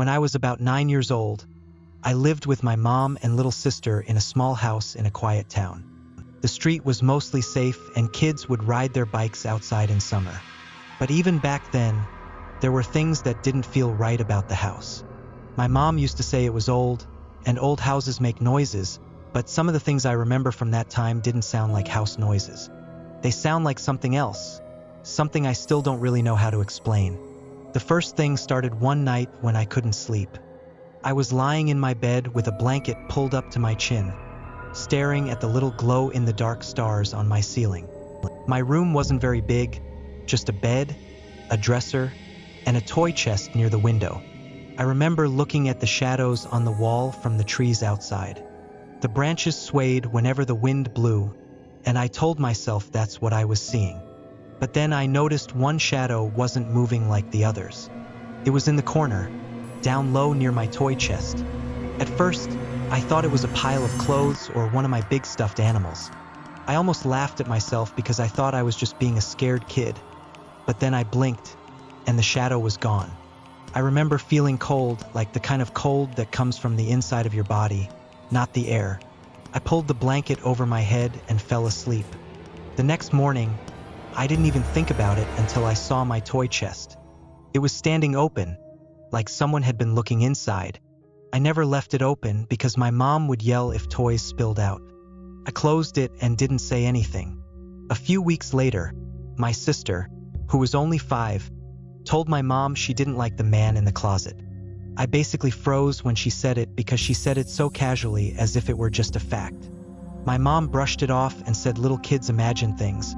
When I was about 9 years old, I lived with my mom and little sister in a small house in a quiet town. The street was mostly safe and kids would ride their bikes outside in summer. But even back then, there were things that didn't feel right about the house. My mom used to say it was old, and old houses make noises, but some of the things I remember from that time didn't sound like house noises. They sound like something else, something I still don't really know how to explain. The first thing started one night when I couldn't sleep. I was lying in my bed with a blanket pulled up to my chin, staring at the little glow-in-the-dark stars on my ceiling. My room wasn't very big, just a bed, a dresser, and a toy chest near the window. I remember looking at the shadows on the wall from the trees outside. The branches swayed whenever the wind blew, and I told myself that's what I was seeing. But then I noticed one shadow wasn't moving like the others. It was in the corner, down low near my toy chest. At first, I thought it was a pile of clothes or one of my big stuffed animals. I almost laughed at myself because I thought I was just being a scared kid. But then I blinked, and the shadow was gone. I remember feeling cold, like the kind of cold that comes from the inside of your body, not the air. I pulled the blanket over my head and fell asleep. The next morning, I didn't even think about it until I saw my toy chest. It was standing open, like someone had been looking inside. I never left it open because my mom would yell if toys spilled out. I closed it and didn't say anything. A few weeks later, my sister, who was only 5, told my mom she didn't like the man in the closet. I basically froze when she said it because she said it so casually as if it were just a fact. My mom brushed it off and said little kids imagine things,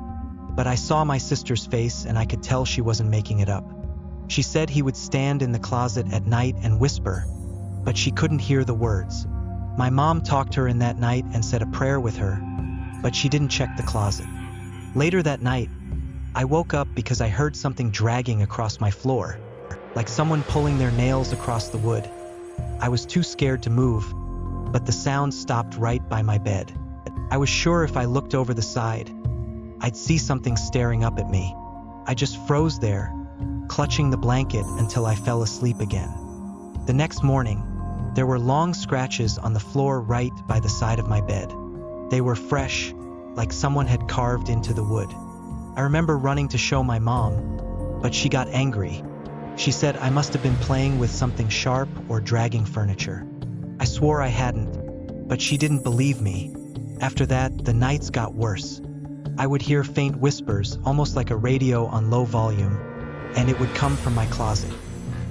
but I saw my sister's face and I could tell she wasn't making it up. She said he would stand in the closet at night and whisper, but she couldn't hear the words. My mom talked her in that night and said a prayer with her, but she didn't check the closet. Later that night, I woke up because I heard something dragging across my floor, like someone pulling their nails across the wood. I was too scared to move, but the sound stopped right by my bed. I was sure if I looked over the side, I'd see something staring up at me. I just froze there, clutching the blanket until I fell asleep again. The next morning, there were long scratches on the floor right by the side of my bed. They were fresh, like someone had carved into the wood. I remember running to show my mom, but she got angry. She said I must have been playing with something sharp or dragging furniture. I swore I hadn't, but she didn't believe me. After that, the nights got worse. I would hear faint whispers, almost like a radio on low volume, and it would come from my closet.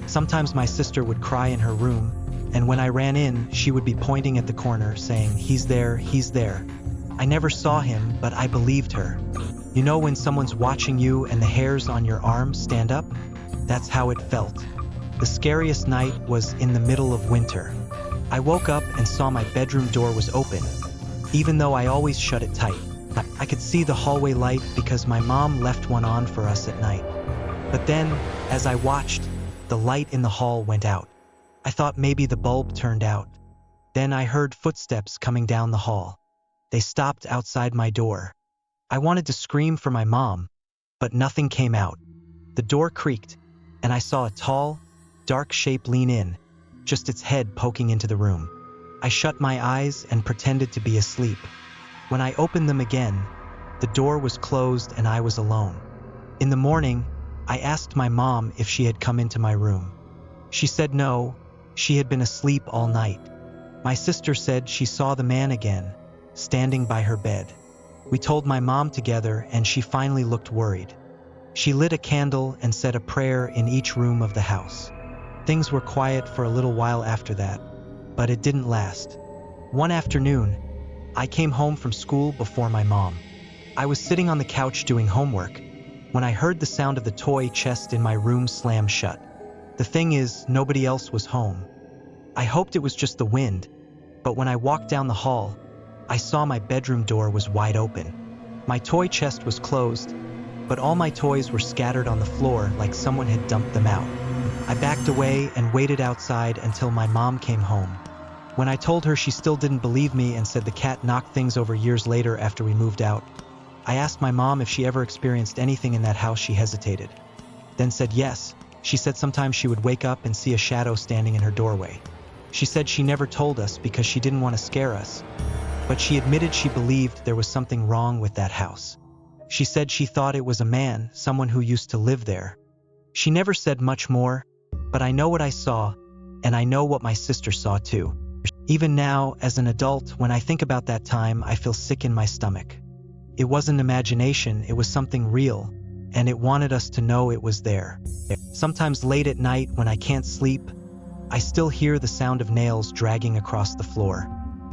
Sometimes my sister would cry in her room, and when I ran in, she would be pointing at the corner, saying, "He's there, he's there." I never saw him, but I believed her. You know when someone's watching you and the hairs on your arm stand up? That's how it felt. The scariest night was in the middle of winter. I woke up and saw my bedroom door was open, even though I always shut it tight. I could see the hallway light because my mom left one on for us at night. But then, as I watched, the light in the hall went out. I thought maybe the bulb turned out. Then I heard footsteps coming down the hall. They stopped outside my door. I wanted to scream for my mom, but nothing came out. The door creaked, and I saw a tall, dark shape lean in, just its head poking into the room. I shut my eyes and pretended to be asleep. When I opened them again, the door was closed and I was alone. In the morning, I asked my mom if she had come into my room. She said no, she had been asleep all night. My sister said she saw the man again, standing by her bed. We told my mom together and she finally looked worried. She lit a candle and said a prayer in each room of the house. Things were quiet for a little while after that, but it didn't last. One afternoon, I came home from school before my mom. I was sitting on the couch doing homework when I heard the sound of the toy chest in my room slam shut. The thing is, nobody else was home. I hoped it was just the wind, but when I walked down the hall, I saw my bedroom door was wide open. My toy chest was closed, but all my toys were scattered on the floor like someone had dumped them out. I backed away and waited outside until my mom came home. When I told her, she still didn't believe me and said the cat knocked things over years later after we moved out. I asked my mom if she ever experienced anything in that house. She hesitated, then said yes, She said sometimes she would wake up and see a shadow standing in her doorway. She said she never told us because she didn't want to scare us, but she admitted she believed there was something wrong with that house. She said she thought it was a man, someone who used to live there. She never said much more, but I know what I saw, and I know what my sister saw too. Even now, as an adult, when I think about that time, I feel sick in my stomach. It wasn't imagination, it was something real, and it wanted us to know it was there. Sometimes late at night when I can't sleep, I still hear the sound of nails dragging across the floor.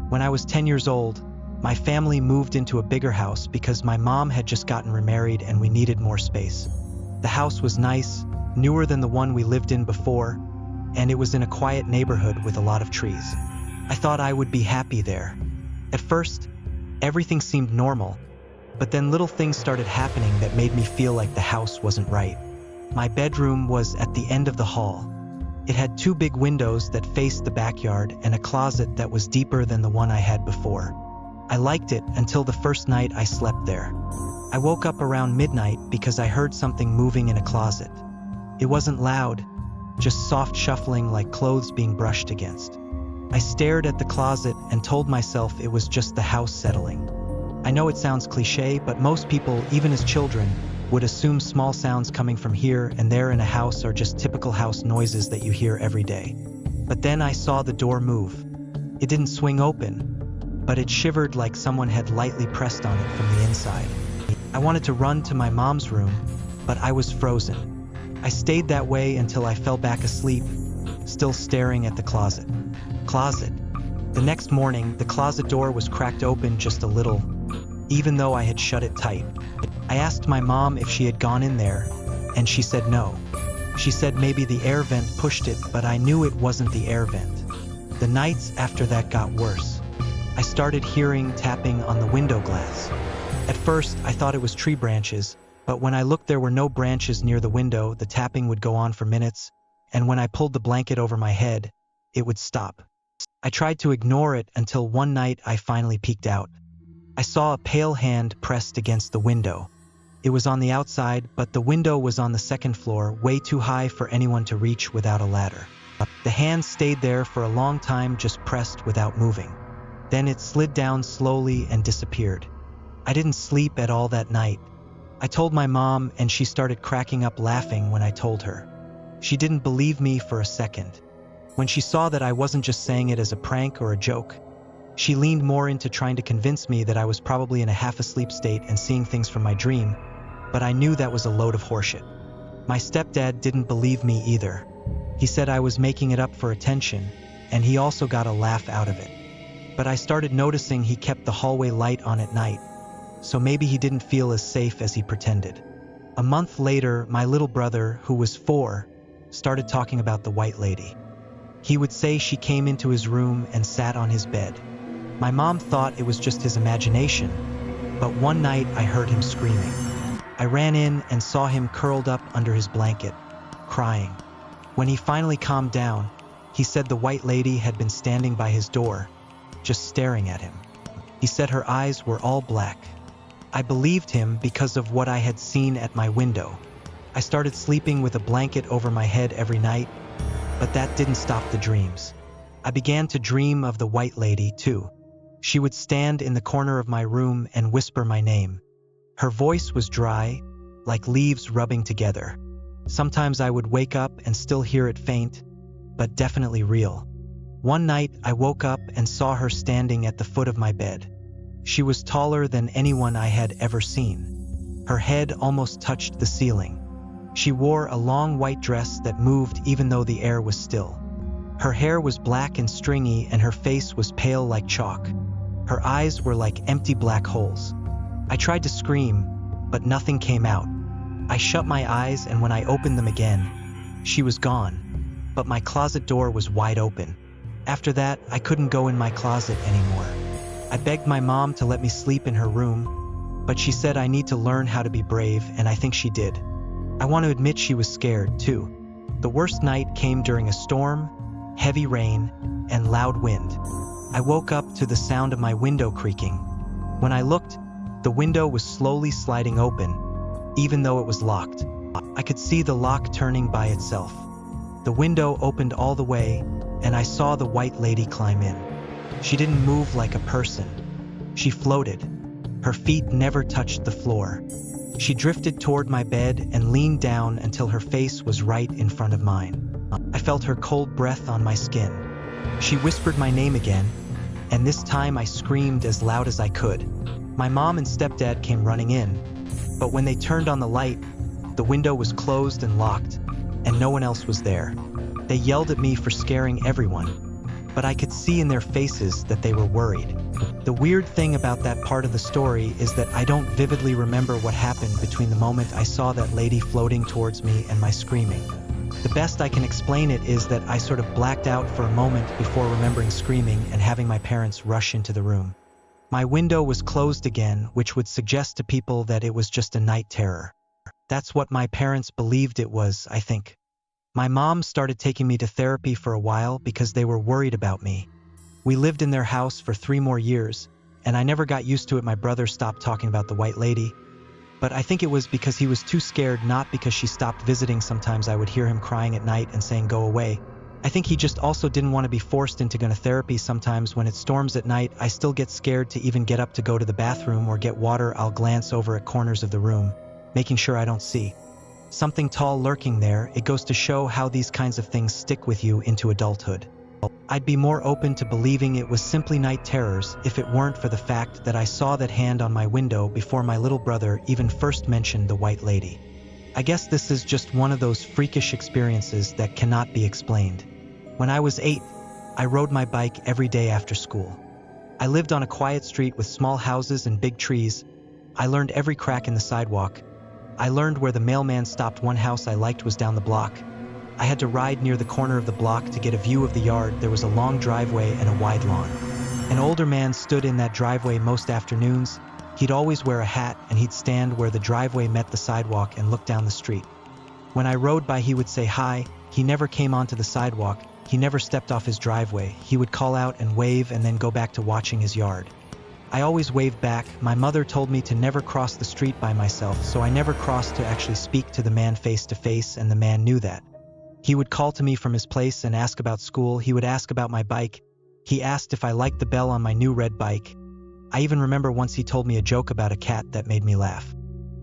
When I was 10 years old, my family moved into a bigger house because my mom had just gotten remarried and we needed more space. The house was nice, newer than the one we lived in before, and it was in a quiet neighborhood with a lot of trees. I thought I would be happy there. At first, everything seemed normal, but then little things started happening that made me feel like the house wasn't right. My bedroom was at the end of the hall. It had 2 big windows that faced the backyard and a closet that was deeper than the one I had before. I liked it until the first night I slept there. I woke up around midnight because I heard something moving in a closet. It wasn't loud, just soft shuffling like clothes being brushed against. I stared at the closet and told myself it was just the house settling. I know it sounds cliche, but most people, even as children, would assume small sounds coming from here and there in a house are just typical house noises that you hear every day. But then I saw the door move. It didn't swing open, but it shivered like someone had lightly pressed on it from the inside. I wanted to run to my mom's room, but I was frozen. I stayed that way until I fell back asleep, still staring at the closet. The next morning, the closet door was cracked open just a little, even though I had shut it tight. I asked my mom if she had gone in there, and she said no. She said maybe the air vent pushed it, but I knew it wasn't the air vent. The nights after that got worse. I started hearing tapping on the window glass. At first, I thought it was tree branches, but when I looked there were no branches near the window. The tapping would go on for minutes, and when I pulled the blanket over my head, it would stop. I tried to ignore it until one night I finally peeked out. I saw a pale hand pressed against the window. It was on the outside, but the window was on the 2nd floor, way too high for anyone to reach without a ladder. The hand stayed there for a long time, just pressed without moving. Then it slid down slowly and disappeared. I didn't sleep at all that night. I told my mom, and she started cracking up laughing when I told her. She didn't believe me for a second. When she saw that I wasn't just saying it as a prank or a joke, she leaned more into trying to convince me that I was probably in a half-asleep state and seeing things from my dream, but I knew that was a load of horseshit. My stepdad didn't believe me either. He said I was making it up for attention, and he also got a laugh out of it. But I started noticing he kept the hallway light on at night, so maybe he didn't feel as safe as he pretended. A month later, my little brother, who was 4, started talking about the white lady. He would say she came into his room and sat on his bed. My mom thought it was just his imagination, but one night I heard him screaming. I ran in and saw him curled up under his blanket, crying. When he finally calmed down, he said the white lady had been standing by his door, just staring at him. He said her eyes were all black. I believed him because of what I had seen at my window. I started sleeping with a blanket over my head every night, but that didn't stop the dreams. I began to dream of the white lady too. She would stand in the corner of my room and whisper my name. Her voice was dry, like leaves rubbing together. Sometimes I would wake up and still hear it faint, but definitely real. One night I woke up and saw her standing at the foot of my bed. She was taller than anyone I had ever seen. Her head almost touched the ceiling. She wore a long white dress that moved even though the air was still. Her hair was black and stringy, and her face was pale like chalk. Her eyes were like empty black holes. I tried to scream, but nothing came out. I shut my eyes, and when I opened them again, she was gone, but my closet door was wide open. After that, I couldn't go in my closet anymore. I begged my mom to let me sleep in her room, but she said I need to learn how to be brave, and I think she did. I want to admit she was scared, too. The worst night came during a storm, heavy rain, and loud wind. I woke up to the sound of my window creaking. When I looked, the window was slowly sliding open, even though it was locked. I could see the lock turning by itself. The window opened all the way, and I saw the white lady climb in. She didn't move like a person. She floated. Her feet never touched the floor. She drifted toward my bed and leaned down until her face was right in front of mine. I felt her cold breath on my skin. She whispered my name again, and this time I screamed as loud as I could. My mom and stepdad came running in, but when they turned on the light, the window was closed and locked, and no one else was there. They yelled at me for scaring everyone, but I could see in their faces that they were worried. The weird thing about that part of the story is that I don't vividly remember what happened between the moment I saw that lady floating towards me and my screaming. The best I can explain it is that I sort of blacked out for a moment before remembering screaming and having my parents rush into the room. My window was closed again, which would suggest to people that it was just a night terror. That's what my parents believed it was, I think. My mom started taking me to therapy for a while because they were worried about me. We lived in their house for 3 more years, and I never got used to it. My brother stopped talking about the white lady, but I think it was because he was too scared, not because she stopped visiting. Sometimes I would hear him crying at night and saying, "Go away." I think he just also didn't want to be forced into going to therapy. Sometimes when it storms at night, I still get scared to even get up to go to the bathroom or get water. I'll glance over at corners of the room, making sure I don't see something tall lurking there. It goes to show how these kinds of things stick with you into adulthood. I'd be more open to believing it was simply night terrors if it weren't for the fact that I saw that hand on my window before my little brother even first mentioned the white lady. I guess this is just one of those freakish experiences that cannot be explained. When I was 8, I rode my bike every day after school. I lived on a quiet street with small houses and big trees. I learned every crack in the sidewalk. I learned where the mailman stopped. One house I liked was down the block. I had to ride near the corner of the block to get a view of the yard. There was a long driveway and a wide lawn. An older man stood in that driveway most afternoons. He'd always wear a hat, and he'd stand where the driveway met the sidewalk and look down the street. When I rode by, he would say hi. He never came onto the sidewalk. He never stepped off his driveway. He would call out and wave and then go back to watching his yard. I always waved back. My mother told me to never cross the street by myself, so I never crossed to actually speak to the man face to face, and the man knew that. He would call to me from his place and ask about school. He would ask about my bike. He asked if I liked the bell on my new red bike. I even remember once he told me a joke about a cat that made me laugh.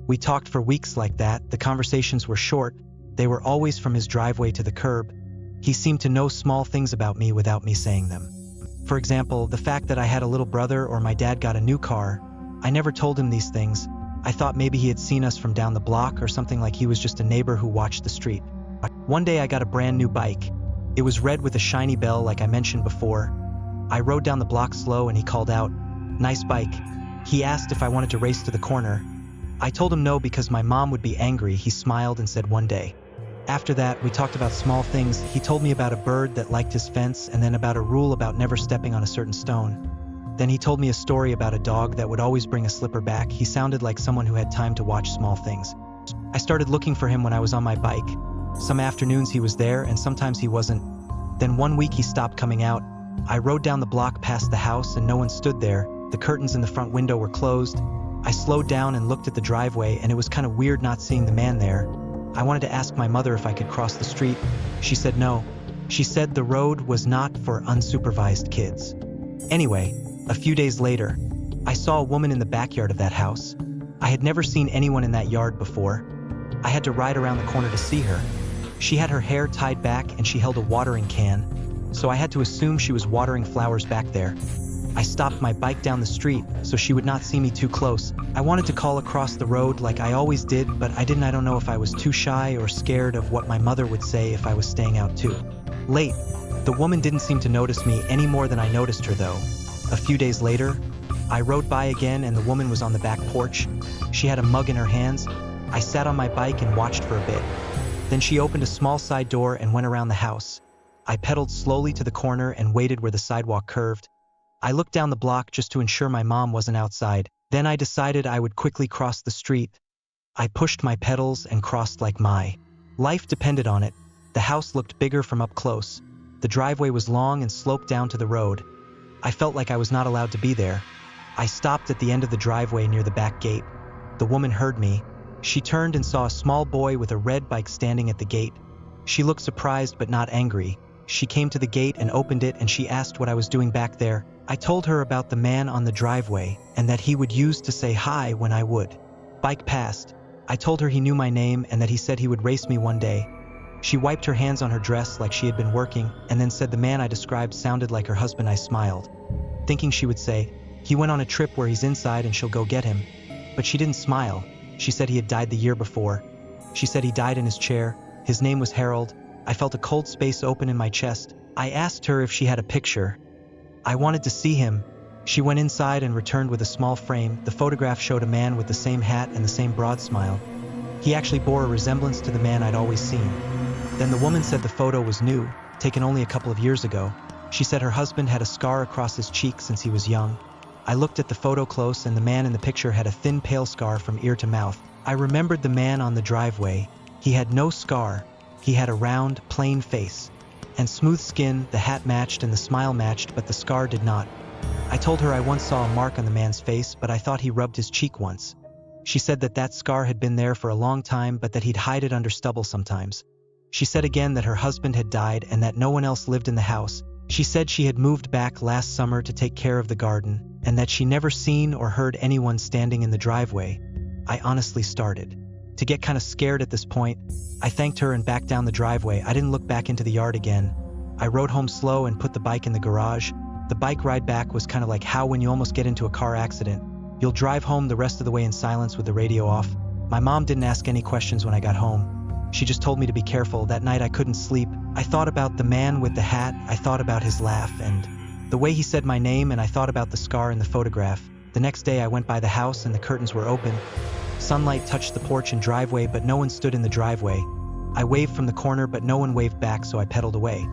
We talked for weeks like that. The conversations were short. They were always from his driveway to the curb. He seemed to know small things about me without me saying them. For example, the fact that I had a little brother or my dad got a new car. I never told him these things. I thought maybe he had seen us from down the block or something, like he was just a neighbor who watched the street. One day I got a brand new bike. It was red with a shiny bell like I mentioned before. I rode down the block slow and he called out, "Nice bike." He asked if I wanted to race to the corner. I told him no because my mom would be angry. He smiled and said one day. After that, we talked about small things. He told me about a bird that liked his fence, and then about a rule about never stepping on a certain stone. Then he told me a story about a dog that would always bring a slipper back. He sounded like someone who had time to watch small things. I started looking for him when I was on my bike. Some afternoons he was there, and sometimes he wasn't. Then one week he stopped coming out. I rode down the block past the house and no one stood there. The curtains in the front window were closed. I slowed down and looked at the driveway, and it was kind of weird not seeing the man there. I wanted to ask my mother if I could cross the street. She said no. She said the road was not for unsupervised kids. Anyway, a few days later, I saw a woman in the backyard of that house. I had never seen anyone in that yard before. I had to ride around the corner to see her. She had her hair tied back and she held a watering can, so I had to assume she was watering flowers back there. I stopped my bike down the street so she would not see me too close. I wanted to call across the road like I always did, but I don't know if I was too shy or scared of what my mother would say if I was staying out too late. The woman didn't seem to notice me any more than I noticed her though. A few days later, I rode by again and the woman was on the back porch. She had a mug in her hands. I sat on my bike and watched for a bit. Then she opened a small side door and went around the house. I pedaled slowly to the corner and waited where the sidewalk curved. I looked down the block just to ensure my mom wasn't outside. Then I decided I would quickly cross the street. I pushed my pedals and crossed like my life depended on it. The house looked bigger from up close. The driveway was long and sloped down to the road. I felt like I was not allowed to be there. I stopped at the end of the driveway near the back gate. The woman heard me. She turned and saw a small boy with a red bike standing at the gate. She looked surprised but not angry. She came to the gate and opened it, and she asked what I was doing back there. I told her about the man on the driveway and that he would use to say hi when I would. Bike passed. I told her he knew my name and that he said he would race me one day. She wiped her hands on her dress like she had been working and then said the man I described sounded like her husband. I smiled, thinking she would say, "He went on a trip where he's inside and she'll go get him." But she didn't smile. She said he had died the year before. She said he died in his chair. His name was Harold. I felt a cold space open in my chest. I asked her if she had a picture. I wanted to see him. She went inside and returned with a small frame. The photograph showed a man with the same hat and the same broad smile. He actually bore a resemblance to the man I'd always seen. Then the woman said the photo was new, taken only a couple of years ago. She said her husband had a scar across his cheek since he was young. I looked at the photo close, and the man in the picture had a thin, pale scar from ear to mouth. I remembered the man on the driveway. He had no scar. He had a round, plain face and smooth skin. The hat matched and the smile matched, but the scar did not. I told her I once saw a mark on the man's face, but I thought he rubbed his cheek once. She said that that scar had been there for a long time, but that he'd hide it under stubble sometimes. She said again that her husband had died and that no one else lived in the house. She said she had moved back last summer to take care of the garden, and that she never seen or heard anyone standing in the driveway. I honestly started to get kind of scared at this point. I thanked her and backed down the driveway. I didn't look back into the yard again. I rode home slow and put the bike in the garage. The bike ride back was kind of like how when you almost get into a car accident, you'll drive home the rest of the way in silence with the radio off. My mom didn't ask any questions when I got home. She just told me to be careful. That night I couldn't sleep. I thought about the man with the hat. I thought about his laugh and the way he said my name, and I thought about the scar in the photograph. The next day I went by the house and the curtains were open. Sunlight touched the porch and driveway, but no one stood in the driveway. I waved from the corner, but no one waved back, so I pedaled away.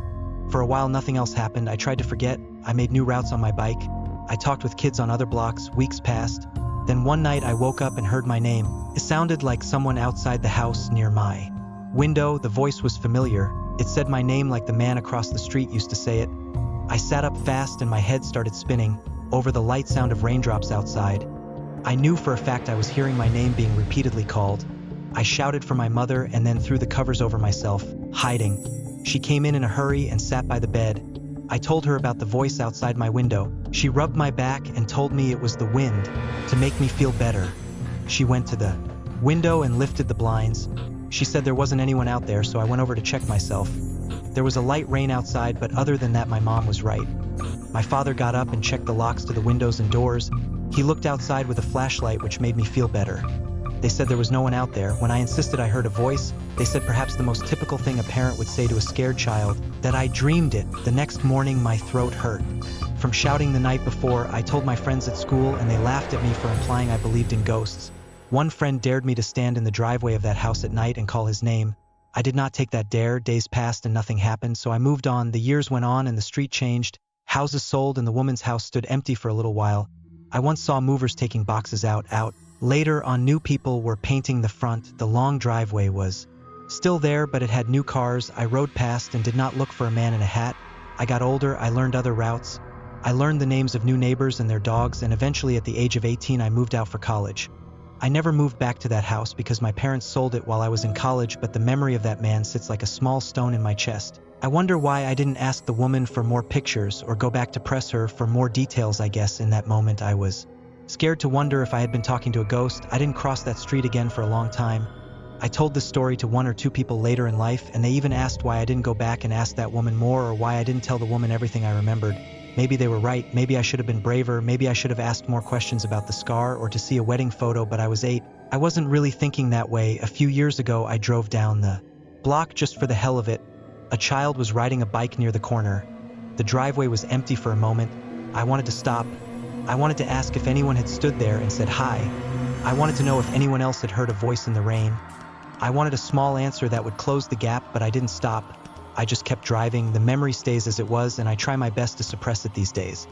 For a while nothing else happened. I tried to forget. I made new routes on my bike. I talked with kids on other blocks. Weeks passed. Then one night I woke up and heard my name. It sounded like someone outside the house near my window. The voice was familiar. It said my name like the man across the street used to say it. I sat up fast and my head started spinning over the light sound of raindrops outside. I knew for a fact I was hearing my name being repeatedly called. I shouted for my mother and then threw the covers over myself, hiding. She came in a hurry and sat by the bed. I told her about the voice outside my window. She rubbed my back and told me it was the wind to make me feel better. She went to the window and lifted the blinds. She said there wasn't anyone out there, so I went over to check myself. There was a light rain outside, but other than that my mom was right. My father got up and checked the locks to the windows and doors. He looked outside with a flashlight, which made me feel better. They said there was no one out there. When I insisted I heard a voice, they said perhaps the most typical thing a parent would say to a scared child, that I dreamed it. The next morning my throat hurt from shouting the night before. I told my friends at school and they laughed at me for implying I believed in ghosts. One friend dared me to stand in the driveway of that house at night and call his name. I did not take that dare. Days passed and nothing happened, so I moved on. The years went on and the street changed. Houses sold and the woman's house stood empty for a little while. I once saw movers taking boxes out. Later on, new people were painting the front. The long driveway was still there, but it had new cars. I rode past and did not look for a man in a hat. I got older. I learned other routes. I learned the names of new neighbors and their dogs, and eventually at the age of 18 I moved out for college. I never moved back to that house because my parents sold it while I was in college, but the memory of that man sits like a small stone in my chest. I wonder why I didn't ask the woman for more pictures or go back to press her for more details. I guess in that moment I was scared to wonder if I had been talking to a ghost. I didn't cross that street again for a long time. I told this story to one or two people later in life, and they even asked why I didn't go back and ask that woman more, or why I didn't tell the woman everything I remembered. Maybe they were right. Maybe I should have been braver. Maybe I should have asked more questions about the scar or to see a wedding photo, but I was 8. I wasn't really thinking that way. A few years ago I drove down the block just for the hell of it. A child was riding a bike near the corner. The driveway was empty for a moment. I wanted to stop. I wanted to ask if anyone had stood there and said hi. I wanted to know if anyone else had heard a voice in the rain. I wanted a small answer that would close the gap, but I didn't stop. I just kept driving. The memory stays as it was, and I try my best to suppress it these days.